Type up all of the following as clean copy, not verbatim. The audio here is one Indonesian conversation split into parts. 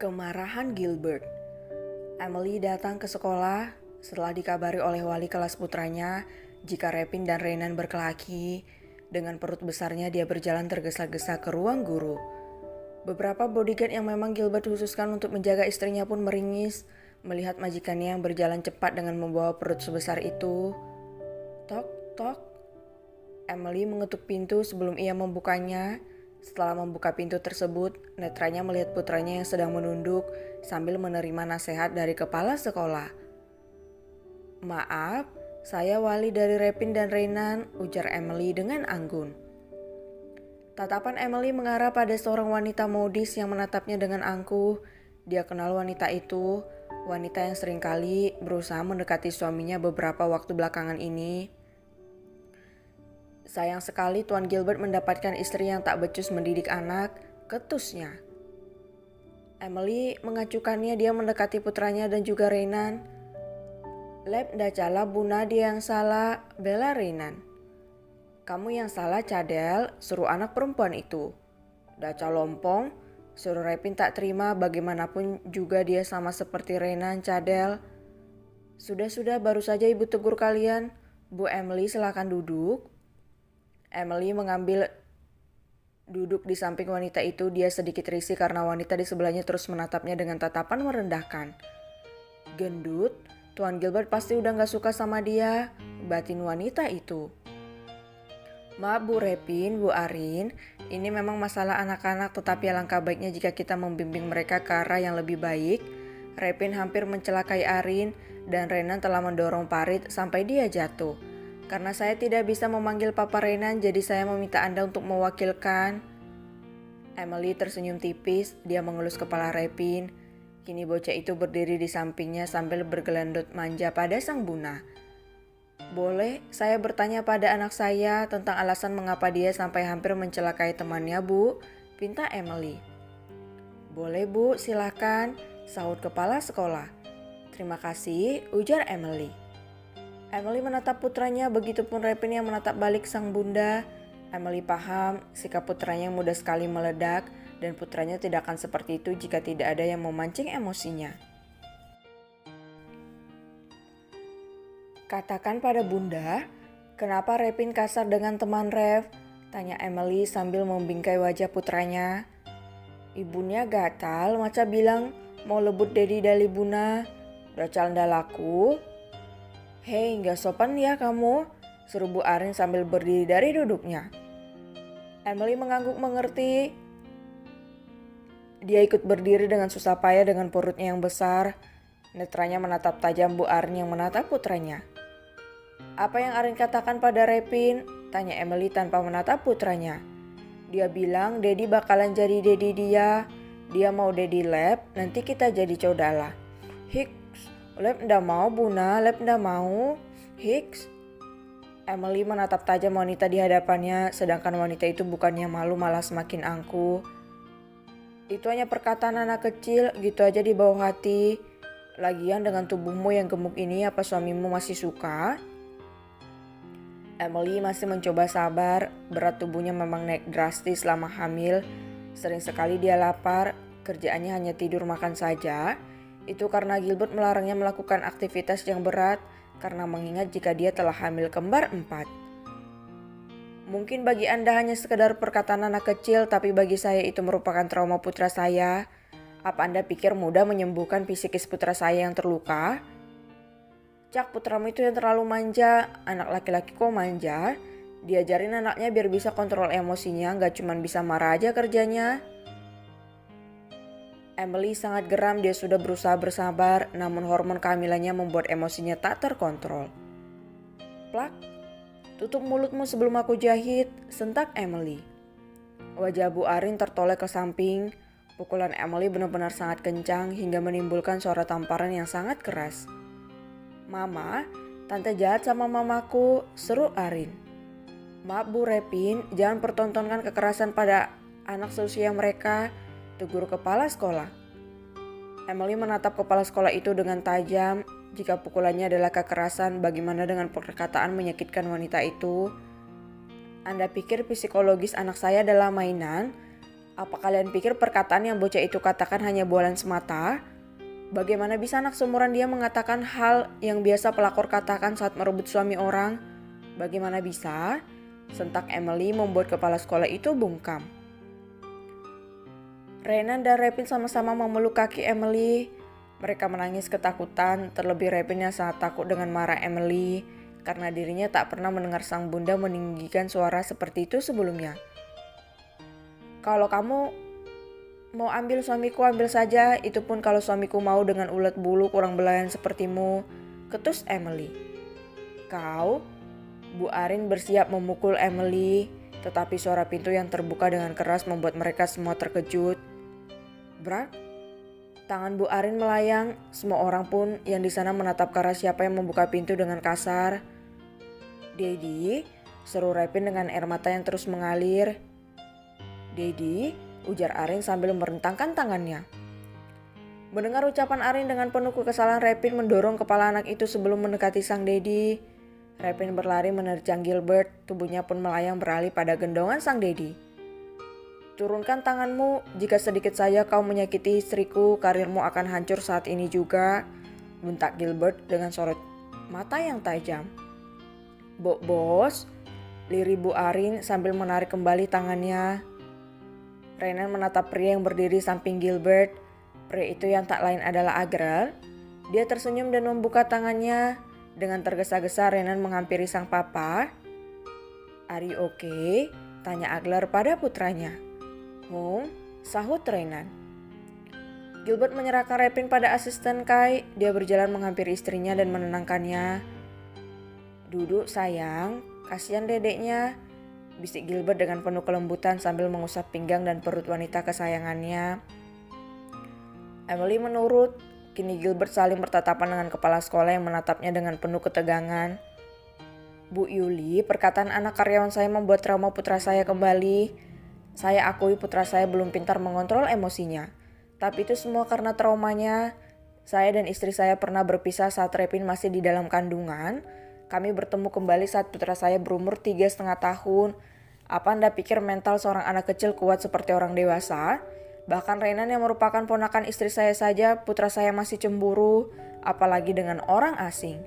Kemarahan Gilbert. Emily datang ke sekolah setelah dikabari oleh wali kelas putranya jika Repin dan Renan berkelahi. Dengan perut besarnya dia berjalan tergesa-gesa ke ruang guru. Beberapa bodyguard yang memang Gilbert khususkan untuk menjaga istrinya pun meringis melihat majikannya yang berjalan cepat dengan membawa perut sebesar itu. Tok, tok. Emily mengetuk pintu sebelum ia membukanya. Setelah membuka pintu tersebut, netranya melihat putranya yang sedang menunduk sambil menerima nasihat dari kepala sekolah. "Maaf, saya wali dari Repin dan Renan," ujar Emily dengan anggun. Tatapan Emily mengarah pada seorang wanita modis yang menatapnya dengan angkuh. Dia kenal wanita itu, wanita yang seringkali berusaha mendekati suaminya beberapa waktu belakangan ini. "Sayang sekali Tuan Gilbert mendapatkan istri yang tak becus mendidik anak," ketusnya. Emily mengacukannya, dia mendekati putranya dan juga Renan. "Lep dacala Buna, dia yang salah," bela Renan. "Kamu yang salah Cadel, suruh anak perempuan itu." "Daca lompong," suruh Repin tak terima, bagaimanapun juga dia sama seperti Renan, Cadel. Sudah, baru saja ibu tegur kalian. Bu Emily, silakan duduk." Emily mengambil duduk di samping wanita itu. Dia sedikit risih karena wanita di sebelahnya terus menatapnya dengan tatapan merendahkan. "Gendut, Tuan Gilbert pasti udah gak suka sama dia," batin wanita itu. "Maaf Bu Repin, Bu Arin, ini memang masalah anak-anak, tetapi alangkah baiknya jika kita membimbing mereka ke arah yang lebih baik." Repin hampir mencelakai Arin dan Renan telah mendorong Parit sampai dia jatuh. "Karena saya tidak bisa memanggil Papa Renan, jadi saya meminta Anda untuk mewakilkan." Emily tersenyum tipis, dia mengelus kepala Repin. Kini bocah itu berdiri di sampingnya sambil bergelendot manja pada sang Buna. "Boleh saya bertanya pada anak saya tentang alasan mengapa dia sampai hampir mencelakai temannya, Bu?" pinta Emily. "Boleh Bu, silakan," sahut kepala sekolah. "Terima kasih," ujar Emily. Emily menatap putranya, begitupun Repin yang menatap balik sang bunda. Emily paham sikap putranya yang mudah sekali meledak dan putranya tidak akan seperti itu jika tidak ada yang memancing emosinya. "Katakan pada bunda, kenapa Repin kasar dengan teman Rev?" tanya Emily sambil membingkai wajah putranya. "Ibunya gatal, maca bilang mau lebut dedi dari buna. Dacal ndalaku." "Hei, gak sopan ya kamu," seru Bu Arin sambil berdiri dari duduknya. Emily mengangguk mengerti. Dia ikut berdiri dengan susah payah dengan perutnya yang besar. Netranya menatap tajam Bu Arin yang menatap putranya. "Apa yang Arin katakan pada Repin?" tanya Emily tanpa menatap putranya. "Dia bilang Dedi bakalan jadi Dedi dia. Dia mau Dedi Lab, nanti kita jadi Caudala." "Hiks, Lep ndak mau Buna, Lep ndak mau." "Hiks." Emily menatap tajam wanita di hadapannya, sedangkan wanita itu bukannya malu malah semakin angkuh. "Itu hanya perkataan anak kecil, gitu aja di bawah hati. Lagian dengan tubuhmu yang gemuk ini, apa suamimu masih suka?" Emily masih mencoba sabar, berat tubuhnya memang naik drastis selama hamil. Sering sekali dia lapar, kerjaannya hanya tidur makan saja. Itu karena Gilbert melarangnya melakukan aktivitas yang berat karena mengingat jika dia telah hamil kembar 4. "Mungkin bagi Anda hanya sekedar perkataan anak kecil, tapi bagi saya itu merupakan trauma putra saya. Apa Anda pikir mudah menyembuhkan psikis putra saya yang terluka?" "Cak, putramu itu yang terlalu manja. Anak laki-laki kok manja? Diajarin anaknya biar bisa kontrol emosinya, gak cuma bisa marah aja kerjanya." Emily sangat geram, dia sudah berusaha bersabar, namun hormon kehamilannya membuat emosinya tak terkontrol. "Plak, tutup mulutmu sebelum aku jahit," sentak Emily. Wajah Bu Arin tertoleh ke samping. Pukulan Emily benar-benar sangat kencang hingga menimbulkan suara tamparan yang sangat keras. "Mama, tante jahat sama mamaku," seru Arin. Maaf Bu Repin, jangan pertontonkan kekerasan pada anak seusia mereka, tegur kepala sekolah. Emily menatap kepala sekolah itu dengan tajam. Jika pukulannya adalah kekerasan, bagaimana dengan perkataan menyakitkan wanita itu? Anda pikir psikologis anak saya adalah mainan? Apa kalian pikir perkataan yang bocah itu katakan hanya bualan semata? Bagaimana bisa anak seumuran dia mengatakan hal yang biasa pelakor katakan saat merebut suami orang? Bagaimana bisa? Sentak Emily membuat kepala sekolah itu bungkam. Renan dan Repin sama-sama memeluk kaki Emily. Mereka menangis ketakutan, terlebih Repin yang sangat takut dengan marah Emily karena dirinya tak pernah mendengar sang bunda meninggikan suara seperti itu sebelumnya. Kalau kamu mau ambil suamiku, ambil saja, itu pun kalau suamiku mau dengan ulet bulu kurang belayan sepertimu, ketus Emily. Kau? Bu Arin bersiap memukul Emily, tetapi suara pintu yang terbuka dengan keras membuat mereka semua terkejut. Brak, tangan Bu Arin melayang, semua orang pun yang di sana menatap ke arah siapa yang membuka pintu dengan kasar. Dedi, seru Repin dengan air mata yang terus mengalir. Dedi, ujar Arin sambil merentangkan tangannya. Mendengar ucapan Arin dengan penuh kekesalan, Repin mendorong kepala anak itu sebelum mendekati sang Dedi. Repin berlari menerjang Gilbert, tubuhnya pun melayang beralih pada gendongan sang Dedi. Turunkan tanganmu, jika sedikit saja kau menyakiti istriku, karirmu akan hancur saat ini juga, bentak Gilbert dengan sorot mata yang tajam. Bos, lirih Bu Arin sambil menarik kembali tangannya. Renan menatap pria yang berdiri samping Gilbert. Pria itu yang tak lain adalah Agrel. Dia tersenyum dan membuka tangannya. Dengan tergesa-gesa Renan menghampiri sang papa. Are you okay? Tanya Agler pada putranya. Sahut Renan. Gilbert menyerahkan Repin pada asisten Kai. Dia berjalan menghampiri istrinya dan menenangkannya. Duduk sayang, kasihan dedeknya, bisik Gilbert dengan penuh kelembutan sambil mengusap pinggang dan perut wanita kesayangannya. Emily menurut. Kini Gilbert saling bertatapan dengan kepala sekolah yang menatapnya dengan penuh ketegangan. Bu Yuli, perkataan anak karyawan saya membuat trauma putra saya kembali. Saya akui putra saya belum pintar mengontrol emosinya. Tapi itu semua karena traumanya. Saya dan istri saya pernah berpisah saat Repin masih di dalam kandungan. Kami bertemu kembali saat putra saya berumur 3,5 tahun. Apa Anda pikir mental seorang anak kecil kuat seperti orang dewasa? Bahkan Renan yang merupakan ponakan istri saya saja, putra saya masih cemburu, apalagi dengan orang asing.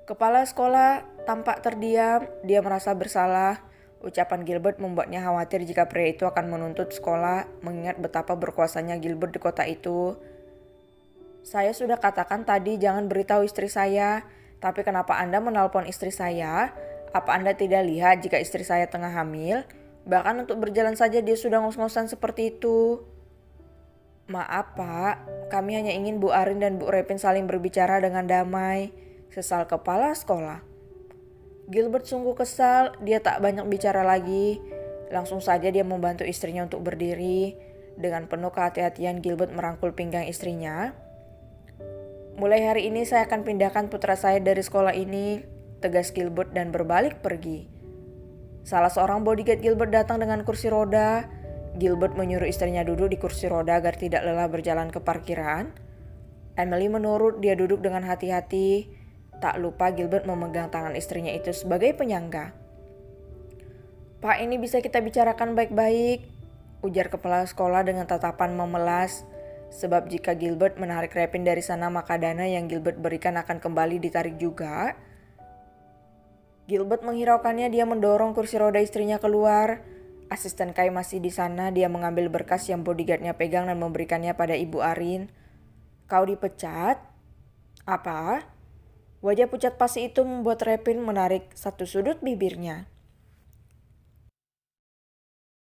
Kepala sekolah tampak terdiam, dia merasa bersalah. Ucapan Gilbert membuatnya khawatir jika pria itu akan menuntut sekolah, mengingat betapa berkuasanya Gilbert di kota itu. Saya sudah katakan tadi jangan beritahu istri saya, tapi kenapa Anda menelpon istri saya? Apa Anda tidak lihat jika istri saya tengah hamil? Bahkan untuk berjalan saja dia sudah ngos-ngosan seperti itu. Maaf Pak, kami hanya ingin Bu Arin dan Bu Repin saling berbicara dengan damai, sesal kepala sekolah. Gilbert sungguh kesal, dia tak banyak bicara lagi. Langsung saja dia membantu istrinya untuk berdiri. Dengan penuh kehati-hatian Gilbert merangkul pinggang istrinya. Mulai hari ini saya akan pindahkan putra saya dari sekolah ini, tegas Gilbert dan berbalik pergi. Salah seorang bodyguard Gilbert datang dengan kursi roda. Gilbert menyuruh istrinya duduk di kursi roda agar tidak lelah berjalan ke parkiran. Emily menurut, dia duduk dengan hati-hati. Tak lupa Gilbert memegang tangan istrinya itu sebagai penyangga. Pak, ini bisa kita bicarakan baik-baik, ujar kepala sekolah dengan tatapan memelas. Sebab jika Gilbert menarik Repin dari sana, maka dana yang Gilbert berikan akan kembali ditarik juga. Gilbert menghiraukannya, dia mendorong kursi roda istrinya keluar. Asisten Kai masih di sana, dia mengambil berkas yang bodyguardnya pegang dan memberikannya pada Ibu Arin. Kau dipecat? Apa? Wajah pucat pasi itu membuat Repin menarik satu sudut bibirnya.